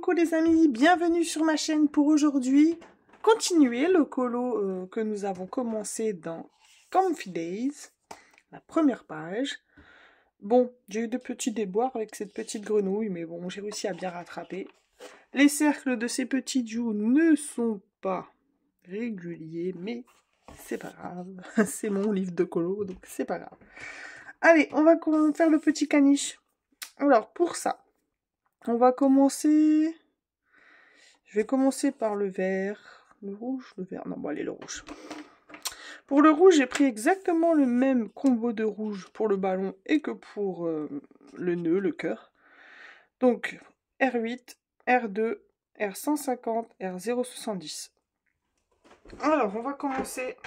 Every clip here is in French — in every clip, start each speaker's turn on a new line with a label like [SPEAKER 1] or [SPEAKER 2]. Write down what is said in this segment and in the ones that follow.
[SPEAKER 1] Coucou les amis, bienvenue sur ma chaîne pour aujourd'hui continuer le colo que nous avons commencé dans Comfy Days, la première page. Bon, j'ai eu de petits déboires avec cette petite grenouille, mais bon, j'ai réussi à bien rattraper. Les cercles de ces petits joues ne sont pas réguliers, mais c'est pas grave, c'est mon livre de colo, donc c'est pas grave. Allez, on va faire le petit caniche. Alors, pour ça, on va commencer... Je vais commencer par le vert. Le rouge, le vert. Non, bon, allez, le rouge. Pour le rouge, j'ai pris exactement le même combo de rouge pour le ballon et que pour le nœud, le cœur. Donc, R8, R2, R150, R070. Alors, on va commencer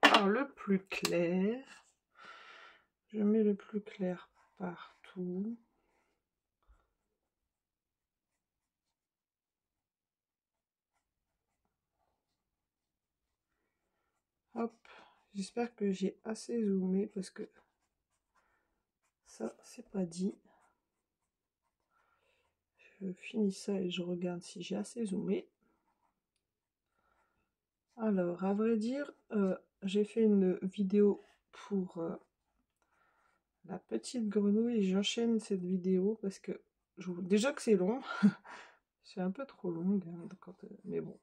[SPEAKER 1] par le plus clair. Je mets le plus clair partout. Hop, j'espère que j'ai assez zoomé parce que ça, c'est pas dit. Je finis ça et je regarde si j'ai assez zoomé. Alors, à vrai dire, j'ai fait une vidéo pour la petite grenouille et j'enchaîne cette vidéo parce que déjà que c'est long, c'est un peu trop long, hein, mais bon.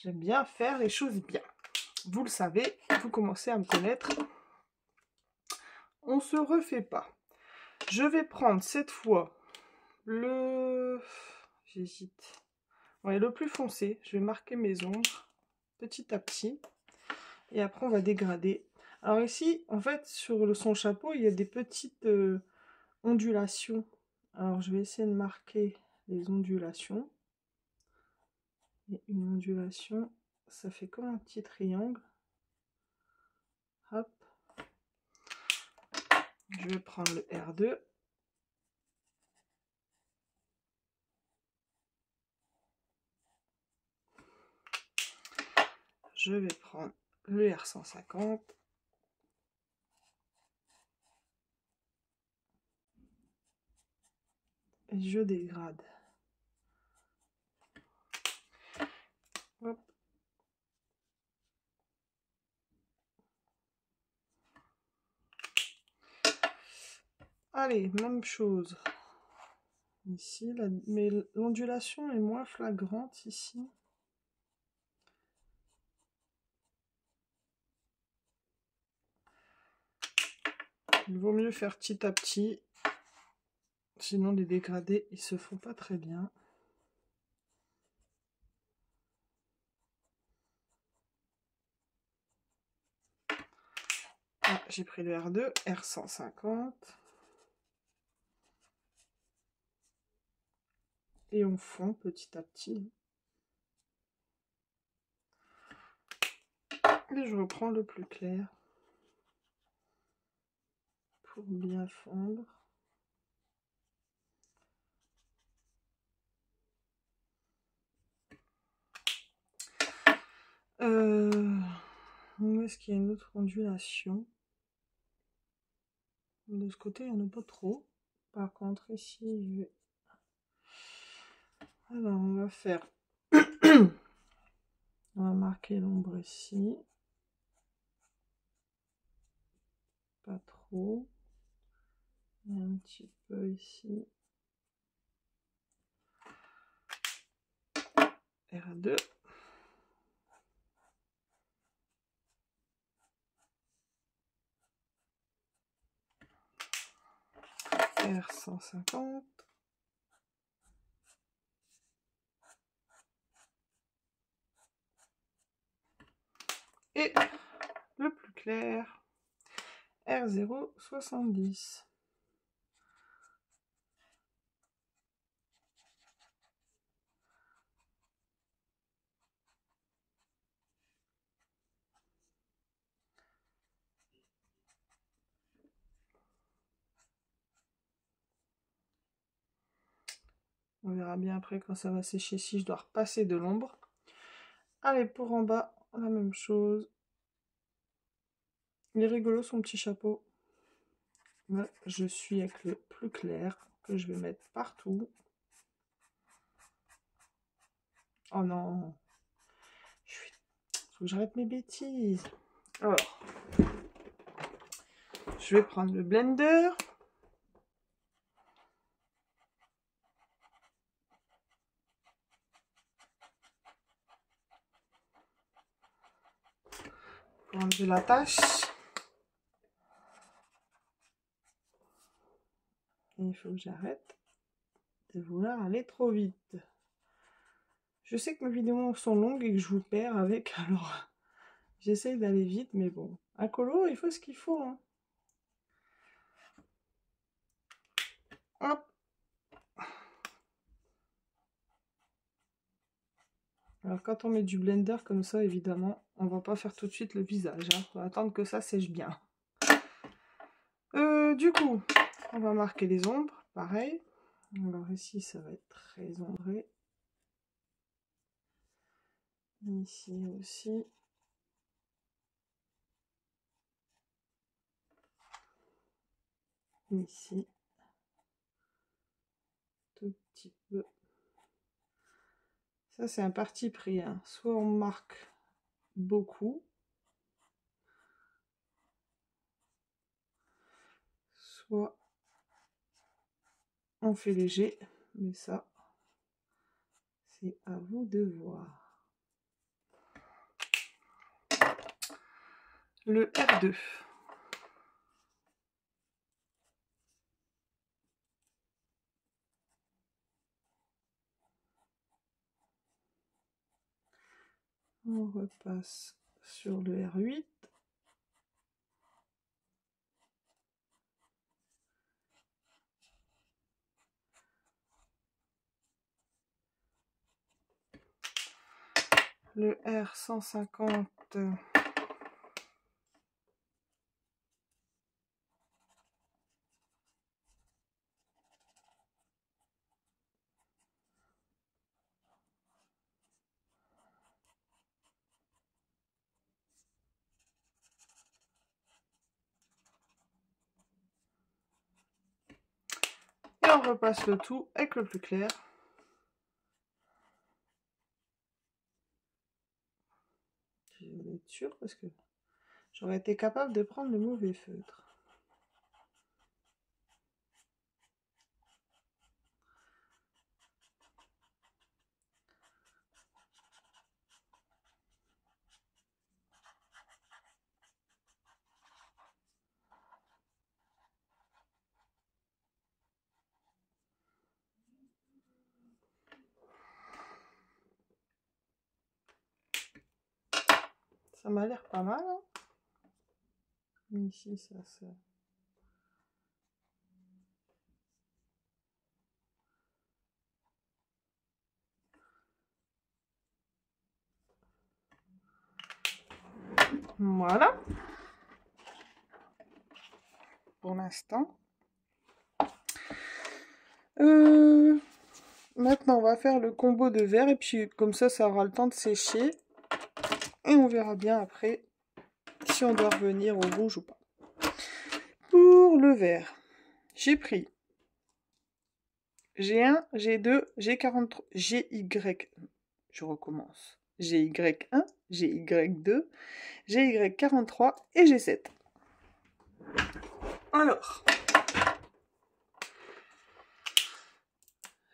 [SPEAKER 1] J'aime bien faire les choses bien. Vous le savez, vous commencez à me connaître. On se refait pas. Je vais prendre cette fois le... J'hésite. Ouais, le plus foncé. Je vais marquer mes ombres petit à petit. Et après, on va dégrader. Alors ici, en fait, sur son chapeau, il y a des petites ondulations. Alors, je vais essayer de marquer les ondulations. Et une ondulation, ça fait comme un petit triangle. Hop. Je vais prendre le R2. Je vais prendre le R150. Et je dégrade. Hop. Allez, même chose. Ici, mais l'ondulation est moins flagrante ici. Il vaut mieux faire petit à petit. Sinon, les dégradés, ils se font pas très bien. Ah, j'ai pris le R2, R150. Et on fond petit à petit. Et je reprends le plus clair pour bien fondre. Où est-ce qu'il y a une autre ondulation? De ce côté, il n'y en a pas trop. Par contre, ici, je vais... Alors, on va faire... On va marquer l'ombre ici. Pas trop. Et un petit peu ici. R2. R150. Et le plus clair, R070. On verra bien après quand ça va sécher si je dois repasser de l'ombre. Allez, pour en bas, la même chose. Il est rigolo son petit chapeau. Là, je suis avec le plus clair. que je vais mettre partout. Oh non, faut que j'arrête mes bêtises. Alors, je vais prendre le blender. Pour enlever la tâche. Et il faut que j'arrête de vouloir aller trop vite. Je sais que mes vidéos sont longues et que je vous perds avec, alors j'essaye d'aller vite, mais bon. Un colo, il faut ce qu'il faut. Hein. Hop. Alors quand on met du blender comme ça, évidemment, on va pas faire tout de suite le visage. Hein. On va attendre que ça sèche bien. Du coup, on va marquer les ombres, pareil. Alors ici, ça va être très ombré. Ici aussi. Ici. Tout petit peu. Ça, c'est un parti pris. Hein. Soit on marque beaucoup, soit on fait léger, mais ça, c'est à vous de voir. Le R2. On repasse sur le R8. Le R150. Et on repasse le tout avec le plus clair. Je vais être sûre parce que j'aurais été capable de prendre le mauvais feutre. Ça m'a l'air pas mal. Hein. Ici, ça se... Voilà. Pour l'instant. Maintenant, on va faire le combo de vert. Et puis, comme ça aura le temps de sécher. Et on verra bien après si on doit revenir au rouge ou pas. Pour le vert, j'ai pris G1, G2, G43, GY, je recommence, GY1, GY2, GY43 et G7. Alors,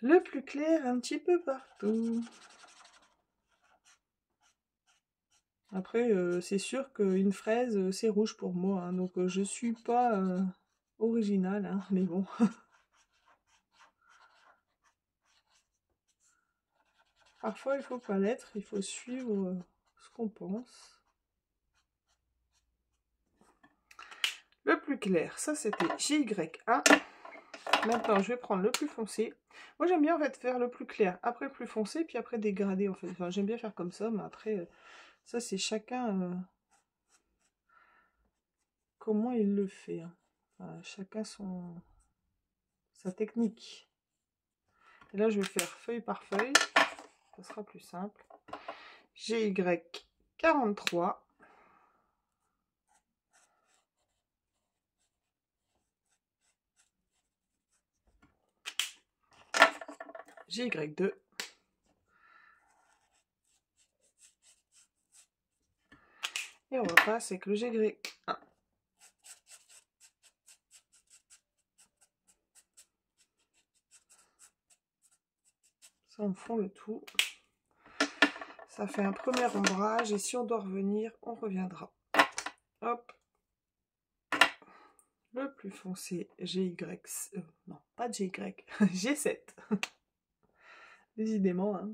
[SPEAKER 1] le plus clair un petit peu partout. Après, c'est sûr qu'une fraise, c'est rouge pour moi, hein, donc je suis pas originale, hein, mais bon. Parfois, il faut pas l'être, il faut suivre ce qu'on pense. Le plus clair, ça c'était GY1. Maintenant, je vais prendre le plus foncé. Moi, j'aime bien en fait faire le plus clair, après le plus foncé, puis après dégrader en fait. Enfin, j'aime bien faire comme ça, mais après, ça c'est chacun comment il le fait. Hein. Enfin, chacun sa technique. Et là, je vais faire feuille par feuille. Ça sera plus simple. GY43. GY2. Et on repasse avec le GY1. Ça, on fond le tout. Ça fait un premier ombrage et si on doit revenir, on reviendra. Hop. Le plus foncé, GY. Non, pas GY. G7. Décidément, hein.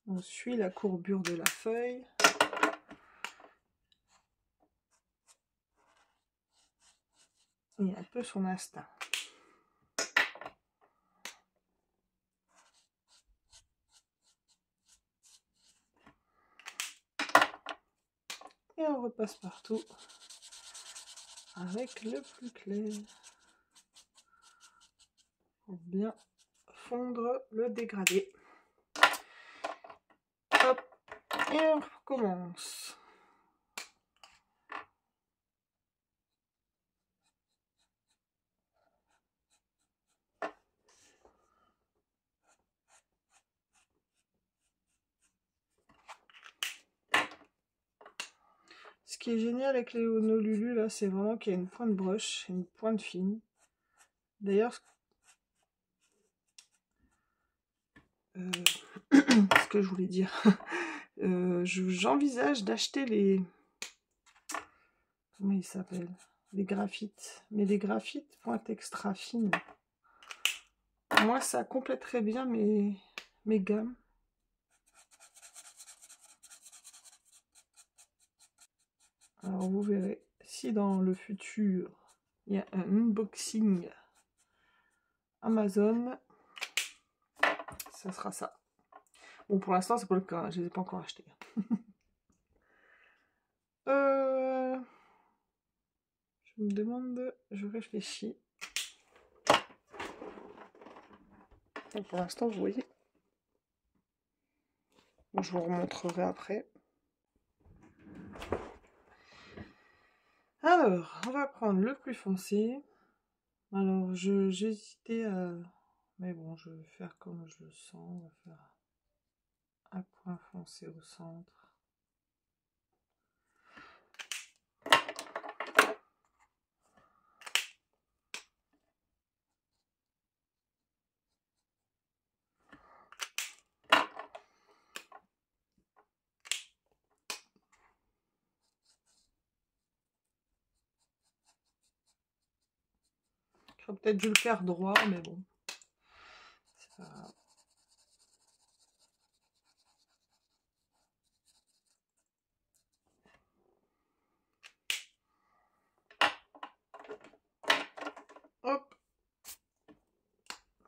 [SPEAKER 1] On suit la courbure de la feuille. Et un peu son instinct. Et on repasse partout avec le plus clair. Pour bien fondre le dégradé. Hop. Et on recommence. Ce qui est génial avec les Honolulu, là, c'est vraiment qu'il y a une pointe broche, une pointe fine. D'ailleurs, ce que je voulais dire, j'envisage d'acheter les... Comment ils s'appellent? Les graphites. Mais les graphites pointe extra fine. Moi, ça compléterait bien mes gammes. Alors, vous verrez, si dans le futur, il y a un unboxing Amazon, ça sera ça. Bon, pour l'instant, c'est pas le cas, hein, je les ai pas encore achetés. Je me demande, je réfléchis. Et pour l'instant, vous voyez. Bon, je vous remontrerai après. Alors, on va prendre le plus foncé. Alors, j'hésitais à... Mais bon, je vais faire comme je le sens. On va faire un point foncé au centre. J'aurais peut-être dû le faire droit, mais bon. C'est pas grave. Hop.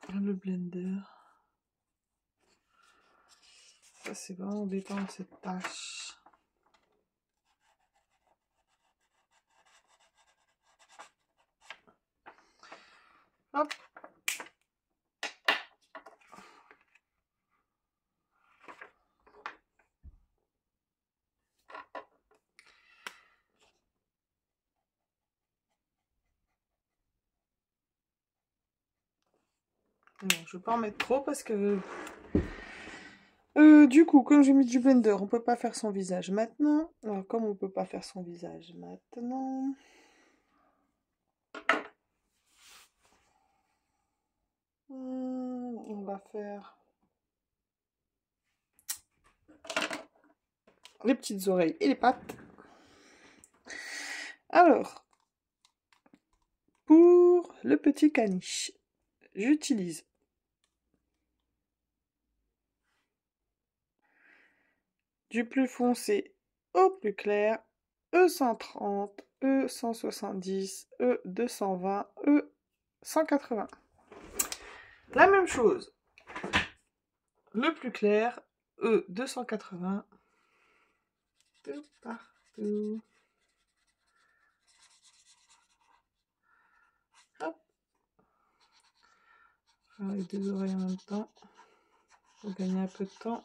[SPEAKER 1] Le blender. Ça, c'est vraiment embêtant, cette tâche. Hop. Bon, je ne vais pas en mettre trop parce que... du coup, comme j'ai mis du blender, on peut pas faire son visage maintenant. Alors, comme on peut pas faire son visage maintenant... on va faire... les petites oreilles et les pattes. Alors, pour le petit caniche, j'utilise du plus foncé au plus clair, E130, E170, E220, E180. La même chose, le plus clair, E280, de partout. Hop. Faire les deux oreilles en même temps, pour gagner un peu de temps.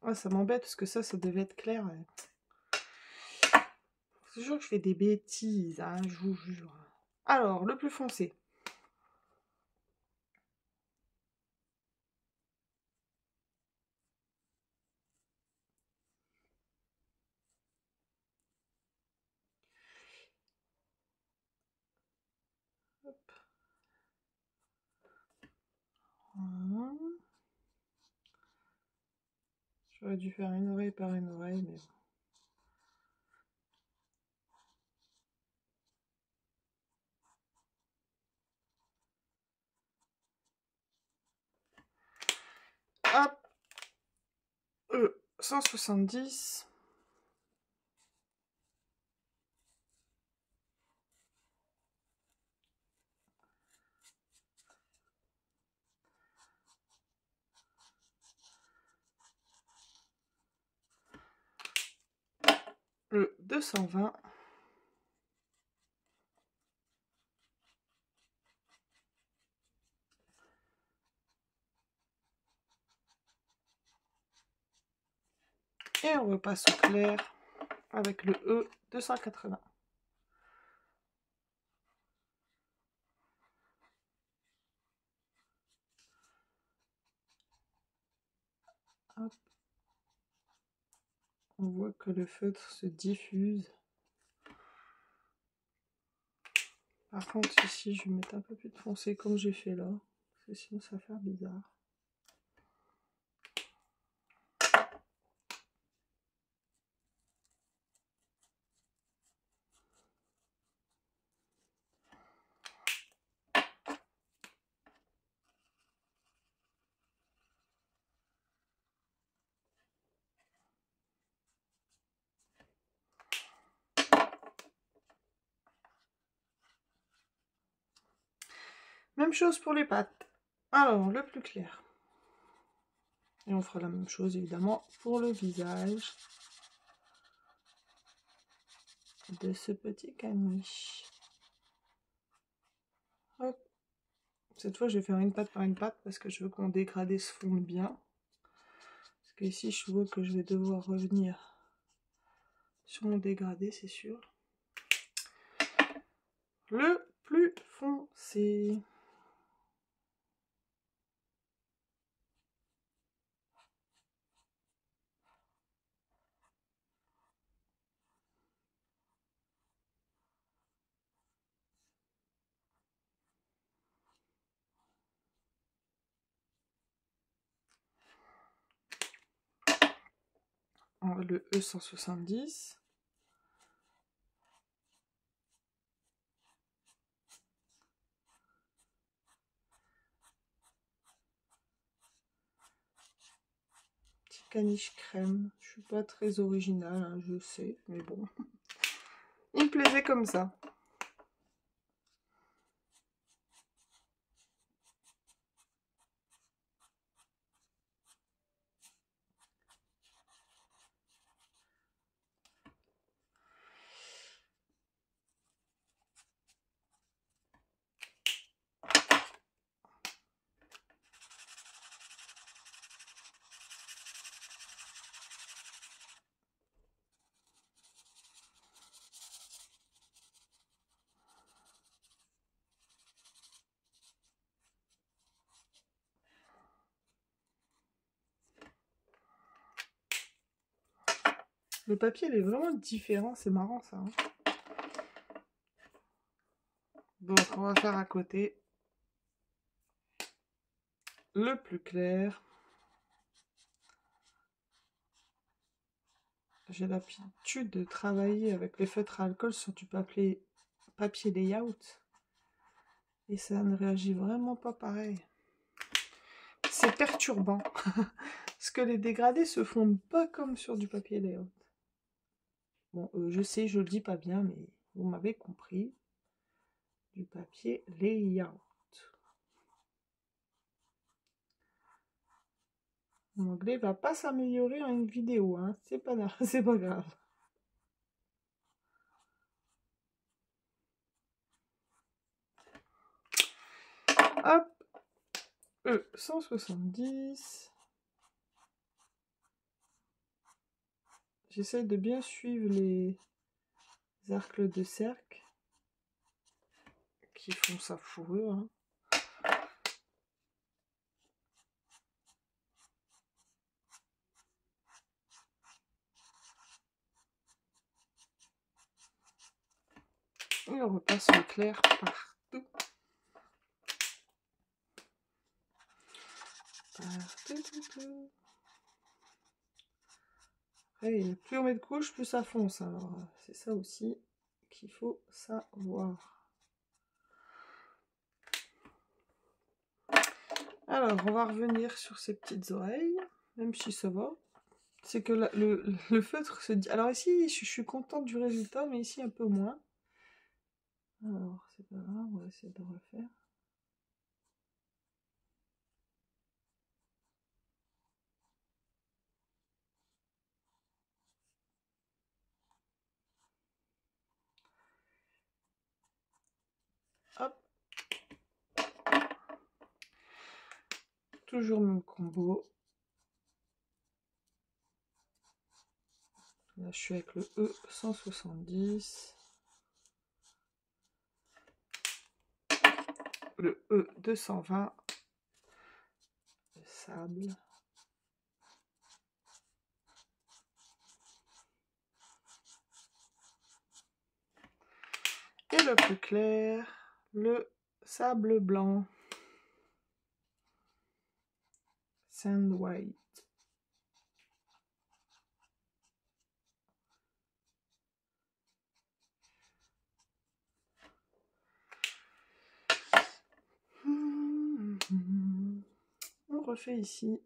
[SPEAKER 1] Ah, ça m'embête parce que ça devait être clair. C'est sûr que je fais des bêtises, hein, je vous jure. Alors, le plus foncé. Hop. Voilà. J'aurais dû faire une oreille par une oreille, mais bon. Hop. 170. Le 220. Et on repasse au clair avec le E 280. Hop. On voit que le feutre se diffuse. Par contre, ici, je vais mettre un peu plus de foncé comme j'ai fait là. Parce que sinon, ça va faire bizarre. Même chose pour les pattes. Alors, le plus clair. Et on fera la même chose, évidemment, pour le visage de ce petit caniche. Hop. Cette fois, je vais faire une patte par une patte parce que je veux que mon dégradé se fonde bien. Parce que ici, je vois que je vais devoir revenir sur mon dégradé, c'est sûr. Le plus foncé. Le E170. Petit caniche crème. Je suis pas très originale, hein, je sais, mais bon. Il me plaisait comme ça. Le papier, il est vraiment différent, c'est marrant ça. Hein. Donc, on va faire à côté le plus clair. J'ai l'habitude de travailler avec les feutres à alcool sur du papier layout. Et ça ne réagit vraiment pas pareil. C'est perturbant. Parce que les dégradés se fondent pas comme sur du papier layout. Bon, je sais, je le dis pas bien, mais vous m'avez compris. Du papier layout. Mon anglais va pas s'améliorer en une vidéo, hein. C'est pas grave. Hop, E170. J'essaie de bien suivre les arcs de cercle qui font sa fourrure. Hein. Et on repasse le clair partout. Partout. Et plus on met de couches, plus ça fonce. Alors, c'est ça aussi qu'il faut savoir. Alors, on va revenir sur ces petites oreilles, même si ça va. C'est que le feutre se dit... Alors ici, je suis contente du résultat, mais ici un peu moins. Alors, c'est pas grave, on va essayer de refaire. Hop. Toujours le même combo. Là, je suis avec le E170. Le E220. Le sable. Et le plus clair, le sable blanc. Sand white. On refait ici.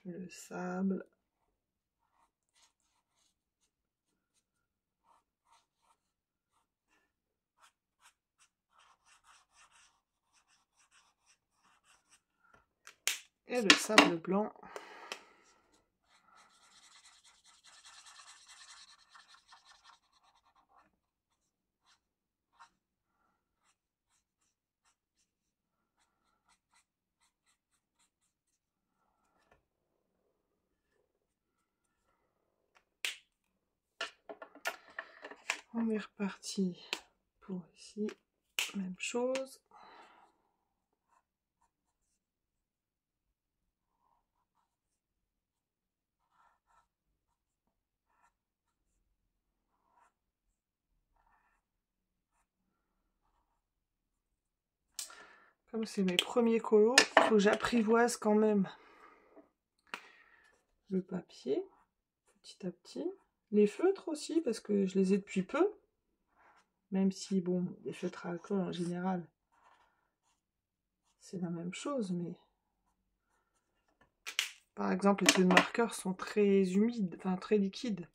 [SPEAKER 1] Le sable. Et le sable blanc. On est reparti pour ici. Même chose. Comme c'est mes premiers colos, il faut que j'apprivoise quand même le papier, petit à petit. Les feutres aussi, parce que je les ai depuis peu. Même si, bon, les feutres à alcool en général, c'est la même chose, mais... Par exemple, les feuilles de marqueur sont très humides, enfin très liquides.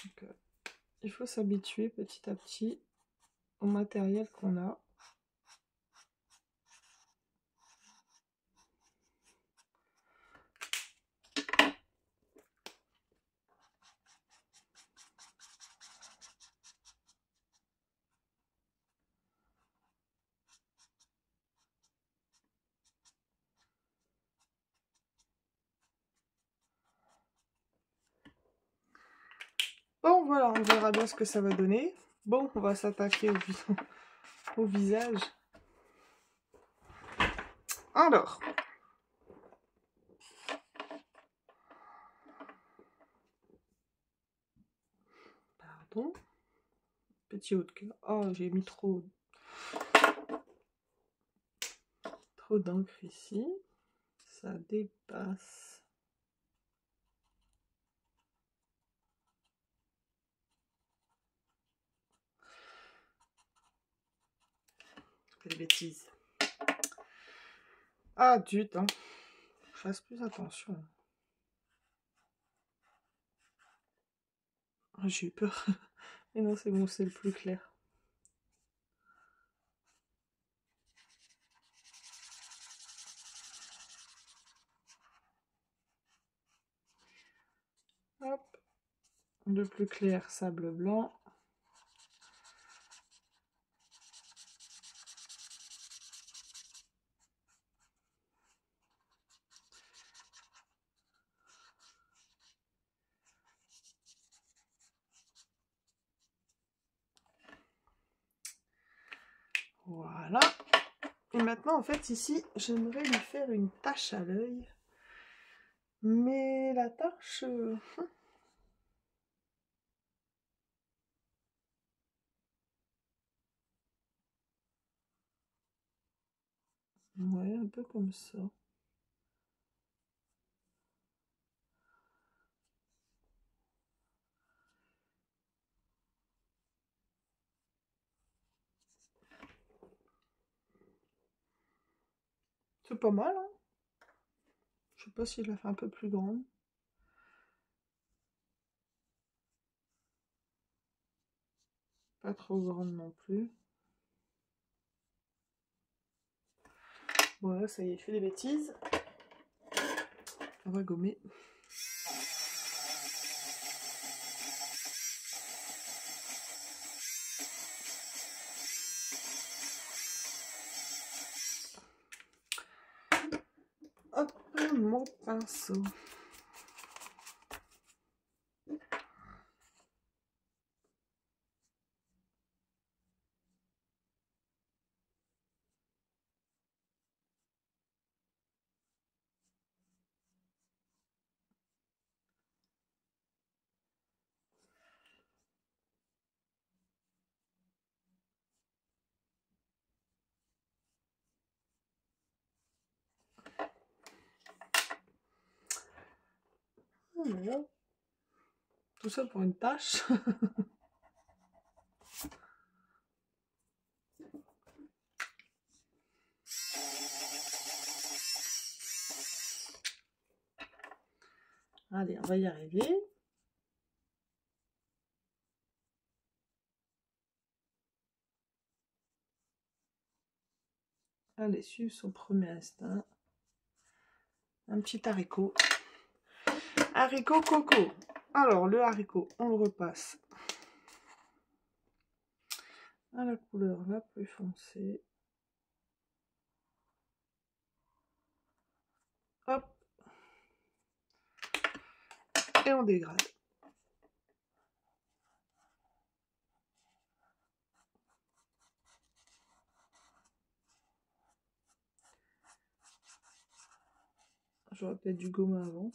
[SPEAKER 1] Donc, il faut s'habituer petit à petit au matériel qu'on a. Bon, voilà, on verra bien ce que ça va donner. Bon, on va s'attaquer au visage. Alors. Pardon. Petit haut de cœur. Oh, j'ai mis trop d'encre ici. Ça dépasse. Je fais des bêtises. Ah, zut, hein. Je fasse plus attention. Ah, j'ai eu peur. Mais non, c'est bon, c'est le plus clair. Hop. Le plus clair, sable blanc. Voilà. Et maintenant, en fait, ici, j'aimerais lui faire une tache à l'œil. Mais la tache... ouais, un peu comme ça. C'est pas mal, hein. Je sais pas si je la fais un peu plus grande. Pas trop grande non plus. Voilà, ça y est, je fais des bêtises. On va gommer. Hop, mon pinceau. Voilà. Tout ça pour une tâche. Allez, on va y arriver. Allez, suivre son premier instinct. Un petit haricot. Haricot coco. Alors, le haricot, on le repasse à la couleur la plus foncée. Hop. Et on dégrade. J'aurais peut-être dû gommer avant.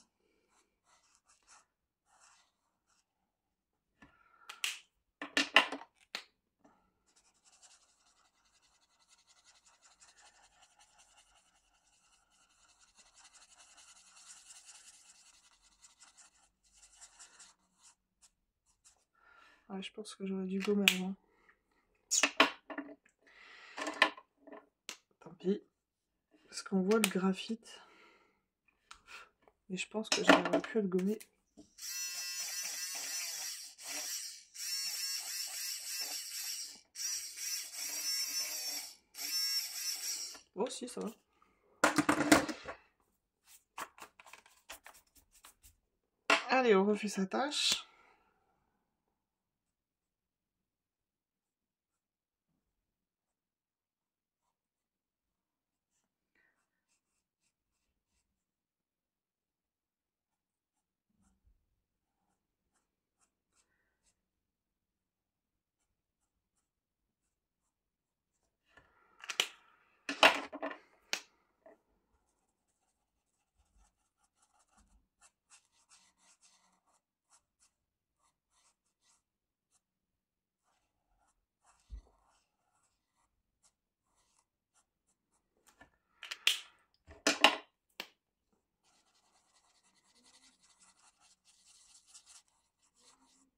[SPEAKER 1] Ouais, je pense que j'aurais dû gommer avant. Tant pis. Parce qu'on voit le graphite. Et je pense que j'aurais pu le gommer. Oh si, ça va. Allez, on refait sa tâche.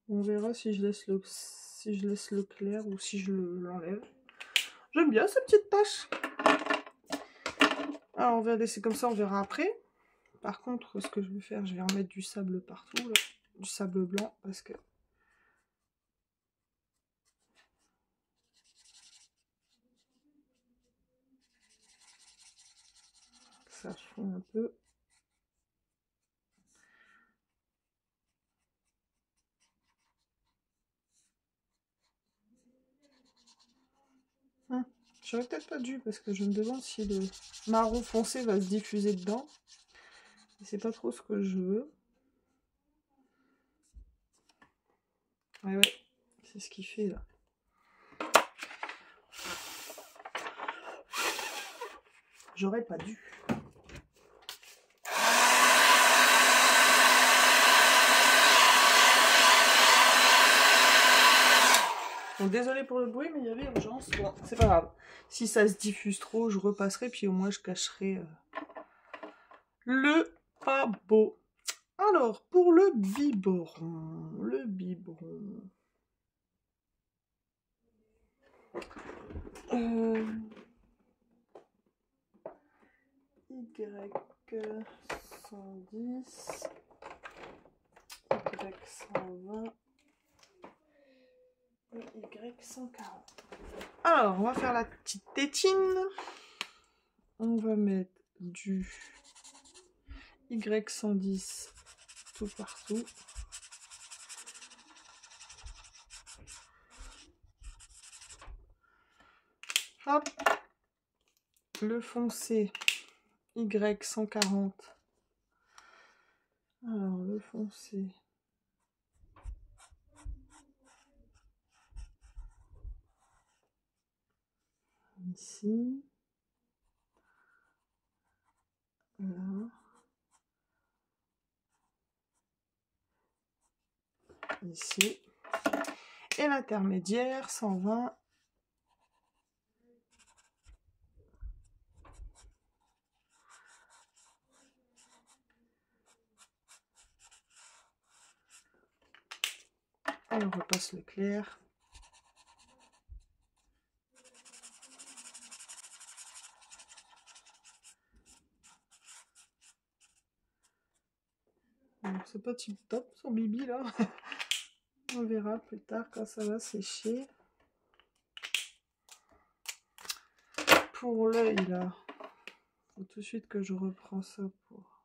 [SPEAKER 1] On verra si je laisse le clair ou si je l'enlève. J'aime bien ces petites tâches. Alors, on va laisser comme ça, on verra après. Par contre, ce que je vais faire, je vais en mettre du sable partout, là. Du sable blanc, parce que... ça fond un peu. J'aurais peut-être pas dû, parce que je me demande si le marron foncé va se diffuser dedans. C'est pas trop ce que je veux. Ouais, c'est ce qu'il fait là. J'aurais pas dû. Donc désolé pour le bruit, mais il y avait urgence. Bon, c'est pas grave. Si ça se diffuse trop, je repasserai, puis au moins je cacherai le pas beau. Alors, pour le biberon. Le biberon. Y110. Y120. Et Y140. Alors, on va faire la petite tétine. On va mettre du Y110 tout partout. Hop. Le foncé Y140. Alors, le foncé. Ici. Là. Ici. Et l'intermédiaire, 120. Et on repasse le clair. C'est pas tip top son bibi là. On verra plus tard quand ça va sécher. Pour l'œil là, faut tout de suite que je reprends ça pour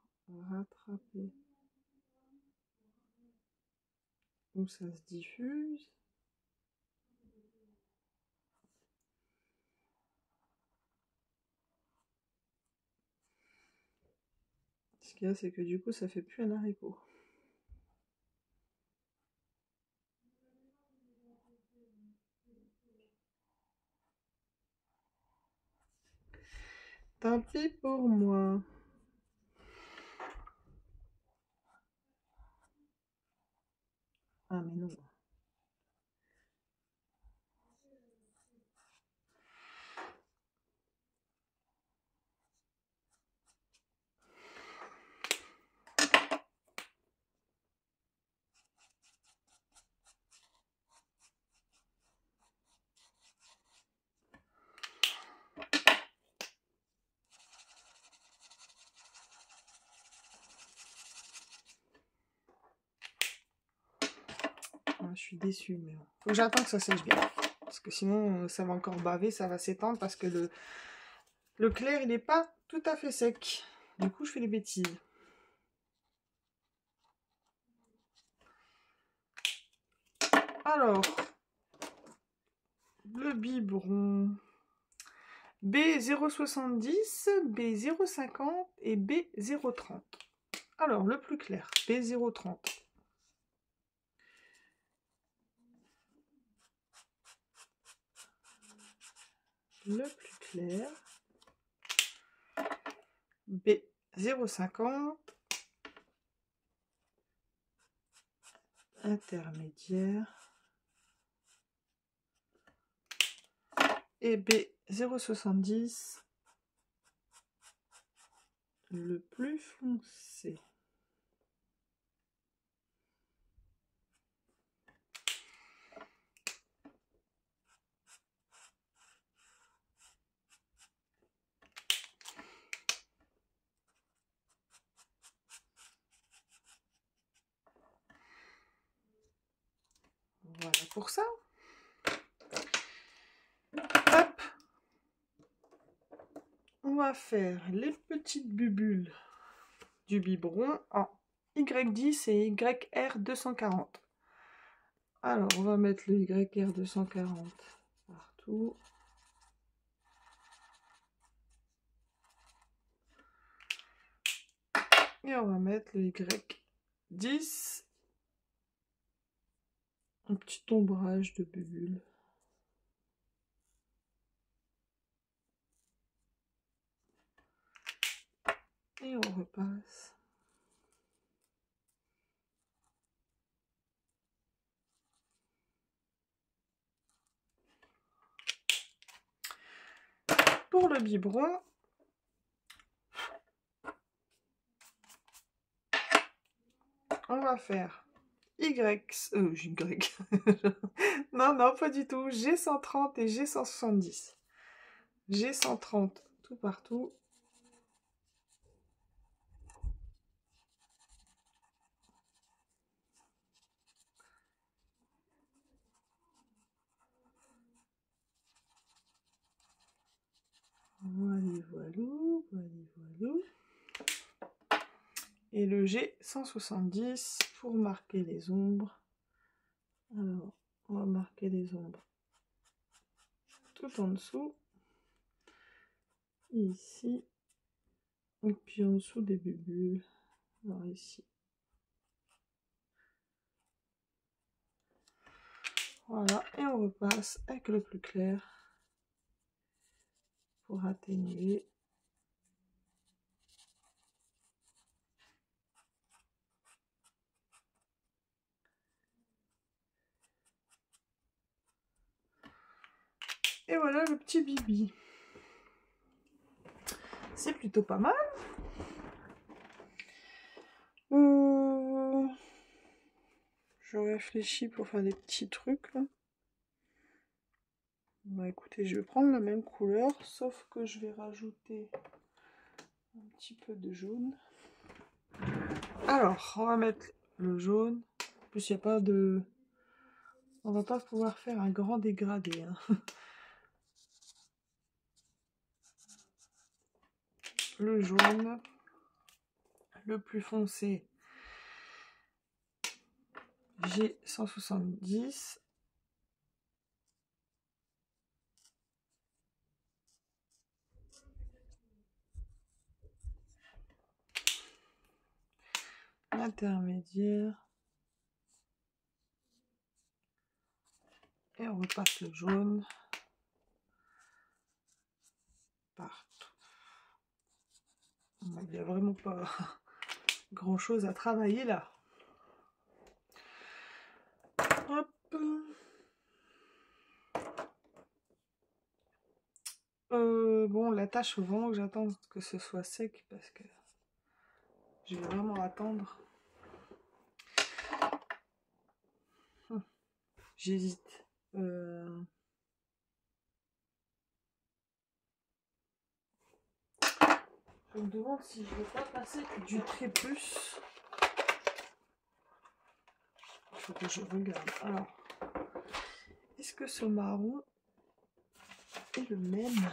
[SPEAKER 1] rattraper où ça se diffuse. Ce qu'il y a, c'est que du coup, ça fait plus un haricot. Tant pis pour moi. Ah mais non. Je suis déçue, mais bon. Faut que j'attends que ça sèche bien. Parce que sinon, ça va encore baver, ça va s'étendre parce que le clair, il n'est pas tout à fait sec. Du coup, je fais des bêtises. Alors, le biberon B070, B050 et B030. Alors, le plus clair, B030. Le plus clair, B050, intermédiaire, et B070, le plus foncé. pour ça. Hop. On va faire les petites bubules du biberon en Y10 et YR240. Alors, on va mettre le YR240 partout. Et on va mettre le Y10. Un petit ombrage de bulles. Et on repasse. Pour le biberon, on va faire Y. Non, non, pas du tout. G130 et G170. G130 tout partout. Voilà, voilou, voilà, voilou. Et le G170 pour marquer les ombres. Alors, on va marquer les ombres tout en dessous. Ici. Et puis en dessous des bulles. Alors ici. Voilà, et on repasse avec le plus clair pour atténuer. Et voilà le petit bibi. C'est plutôt pas mal. Je réfléchis pour faire des petits trucs là. Bah écoutez, je vais prendre la même couleur, sauf que je vais rajouter un petit peu de jaune. Alors, on va mettre le jaune. En plus, il n'y a pas de... On va pas pouvoir faire un grand dégradé. Hein. Le jaune. Le plus foncé. G170. Intermédiaire. Et on repasse le jaune partout. Il n'y a vraiment pas grand chose à travailler là. Hop. Bon, la tâche, faut vraiment que j'attende que ce soit sec parce que je vais vraiment attendre. J'hésite. Je me demande si je vais pas passer du trépuce. Il faut que je regarde. Alors, est-ce que ce marron est le même?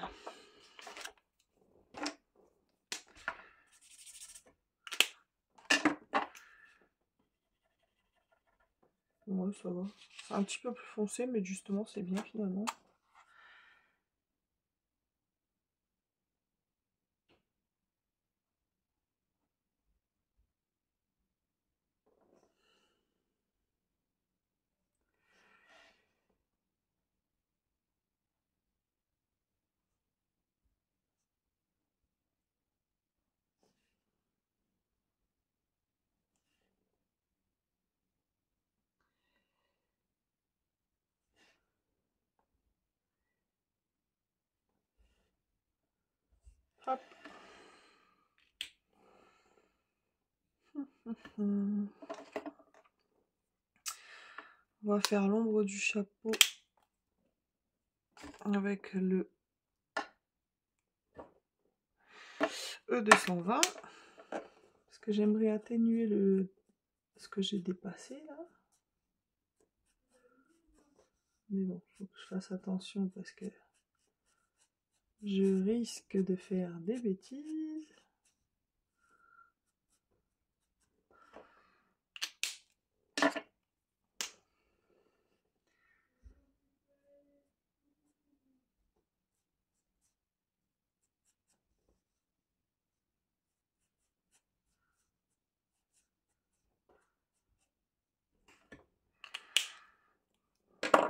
[SPEAKER 1] Ouais, ça va. C'est un petit peu plus foncé, mais justement, c'est bien finalement. Hop. On va faire l'ombre du chapeau avec le E220 parce que j'aimerais atténuer ce que j'ai dépassé là. Mais bon, faut que je fasse attention parce que je risque de faire des bêtises.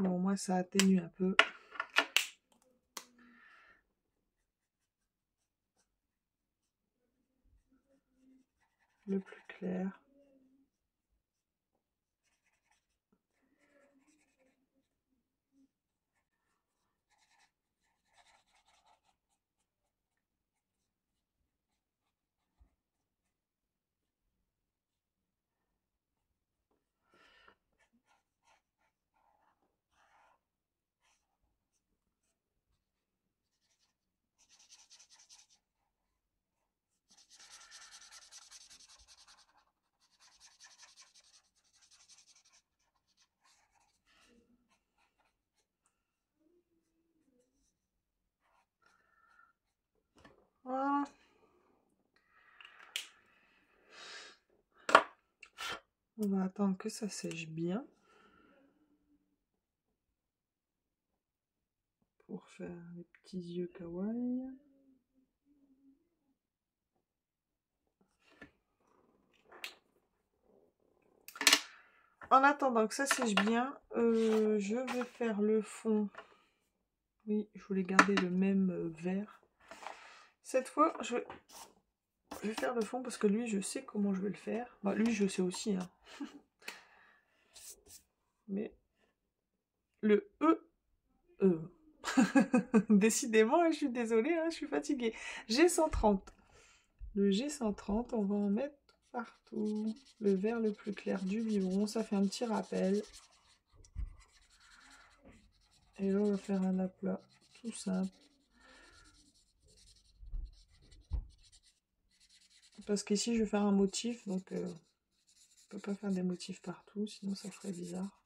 [SPEAKER 1] Bon, moi, ça atténue un peu. Le plus clair. Voilà. On va attendre que ça sèche bien pour faire les petits yeux kawaii. En attendant que ça sèche bien, je vais faire le fond. Oui, je voulais garder le même vert. Cette fois, je vais faire le fond parce que lui, je sais comment je vais le faire. Bah, lui, je sais aussi. Hein. Mais le E. Décidément, je suis désolée, hein, je suis fatiguée. G130. Le G130, on va en mettre partout. Le vert le plus clair du biberon, ça fait un petit rappel. Et là, on va faire un aplat tout simple. Parce qu'ici, je vais faire un motif, donc on peut pas faire des motifs partout, sinon ça ferait bizarre.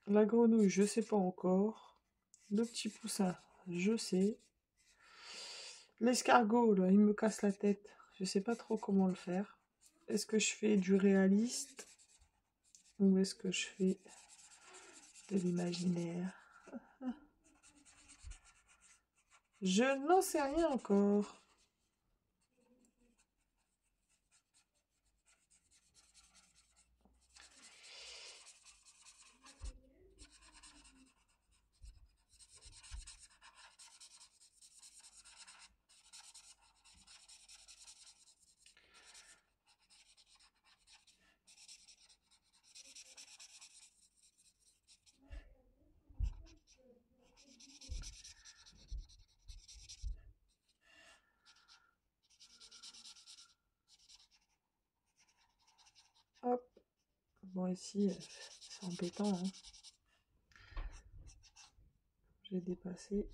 [SPEAKER 1] La grenouille, je sais pas encore. Le petit poussin, je sais. L'escargot, là, il me casse la tête. Je sais pas trop comment le faire. Est-ce que je fais du réaliste ou est-ce que je fais de l'imaginaire? Je n'en sais rien encore. Hop. Bon, ici, c'est embêtant. Hein. J'ai dépassé.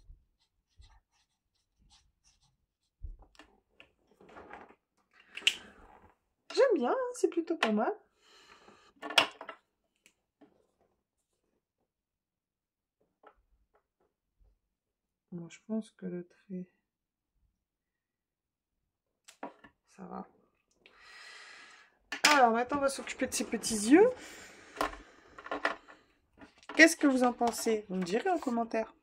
[SPEAKER 1] J'aime bien, hein, c'est plutôt pas mal. Bon, je pense que le trait, ça va. Alors, maintenant, on va s'occuper de ces petits yeux. Qu'est-ce que vous en pensez? Vous me direz en commentaire.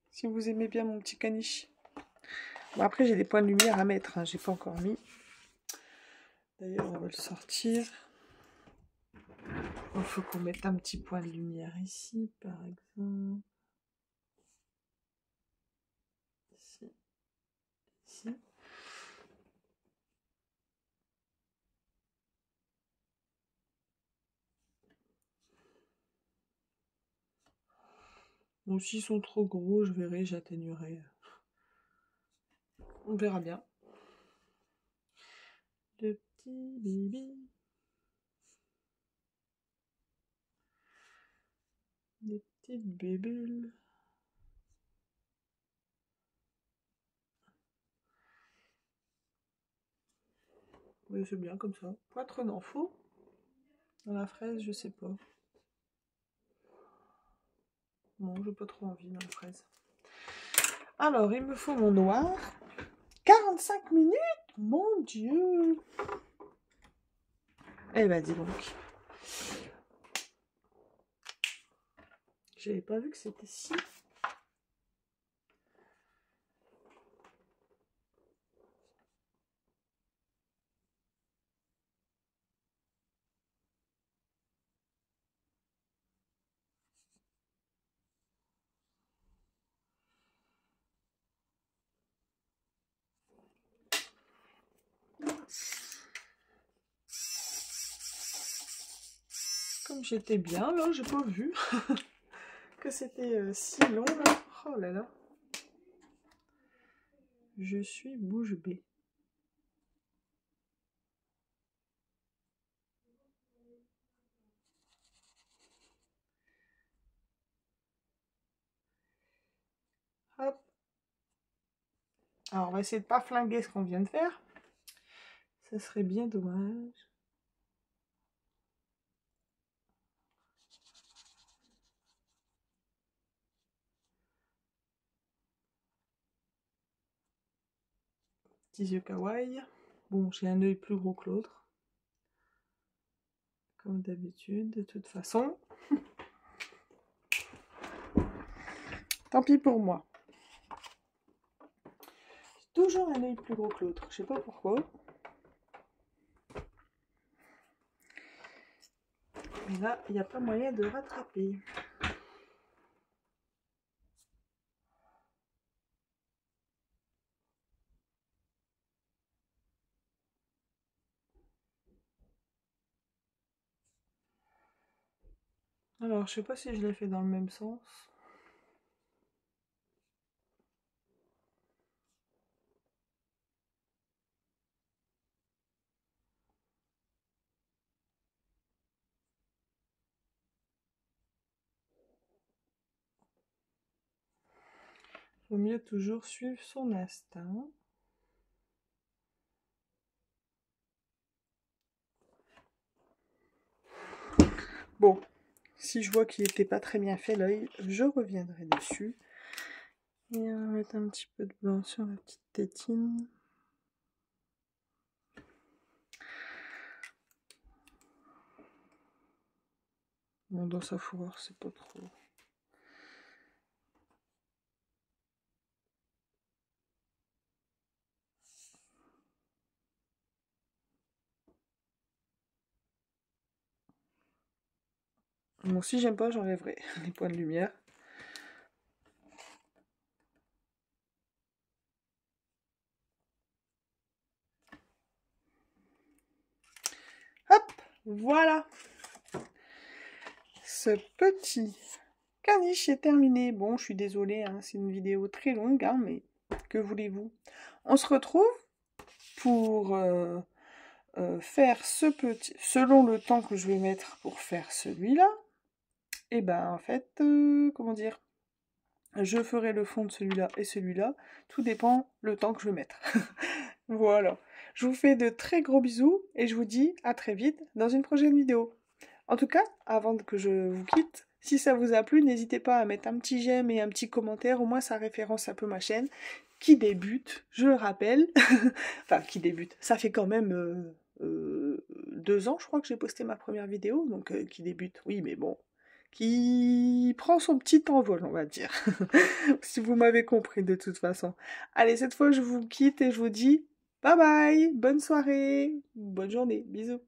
[SPEAKER 1] Si vous aimez bien mon petit caniche. Bon, après, j'ai des points de lumière à mettre. Hein, j'ai pas encore mis. D'ailleurs, on va le sortir. Il faut qu'on mette un petit point de lumière ici, par exemple. Ici. Ici. Bon, s'ils sont trop gros, je verrai, j'atténuerai. On verra bien. Le petit bébé. Des petites bébés. Oui, c'est bien comme ça. Poitre n'en faut. Dans la fraise, je sais pas. Non, j'ai pas trop envie dans la fraise. Alors, il me faut mon noir. 45 minutes? Mon Dieu! Eh ben, dis donc. J'avais pas vu que c'était si... Comme j'étais bien, là, j'ai pas vu que c'était si long, là. Oh là là. Je suis bouche bée. Hop. Alors, on va essayer de pas flinguer ce qu'on vient de faire. Ça serait bien dommage. Petits yeux kawaii. Bon, j'ai un œil plus gros que l'autre. Comme d'habitude, de toute façon. Tant pis pour moi. J'ai toujours un œil plus gros que l'autre. Je sais pas pourquoi. Mais là, il n'y a pas moyen de rattraper. Alors, je sais pas si je l'ai fait dans le même sens. Vaut mieux toujours suivre son instinct. Bon, si je vois qu'il n'était pas très bien fait l'œil, je reviendrai dessus. Et on va mettre un petit peu de blanc sur la petite tétine. Bon, dans sa fourrure, c'est pas trop. Bon, si j'aime pas, j'enlèverai les points de lumière. Hop, voilà. Ce petit caniche est terminé. Bon, je suis désolée, hein, c'est une vidéo très longue, hein, mais que voulez-vous? On se retrouve pour faire ce petit... Selon le temps que je vais mettre pour faire celui-là, et ben en fait, comment dire? Je ferai le fond de celui-là et celui-là. Tout dépend le temps que je vais mettre. Voilà. Je vous fais de très gros bisous et je vous dis à très vite dans une prochaine vidéo. En tout cas, avant que je vous quitte, si ça vous a plu, n'hésitez pas à mettre un petit j'aime et un petit commentaire, au moins ça référence un peu ma chaîne, qui débute, je le rappelle. Enfin, qui débute. Ça fait quand même 2 ans, je crois, que j'ai posté ma première vidéo, donc qui débute, oui, mais bon, qui prend son petit envol, on va dire. Si vous m'avez compris de toute façon. Allez, cette fois, je vous quitte et je vous dis bye bye, bonne soirée, bonne journée, bisous.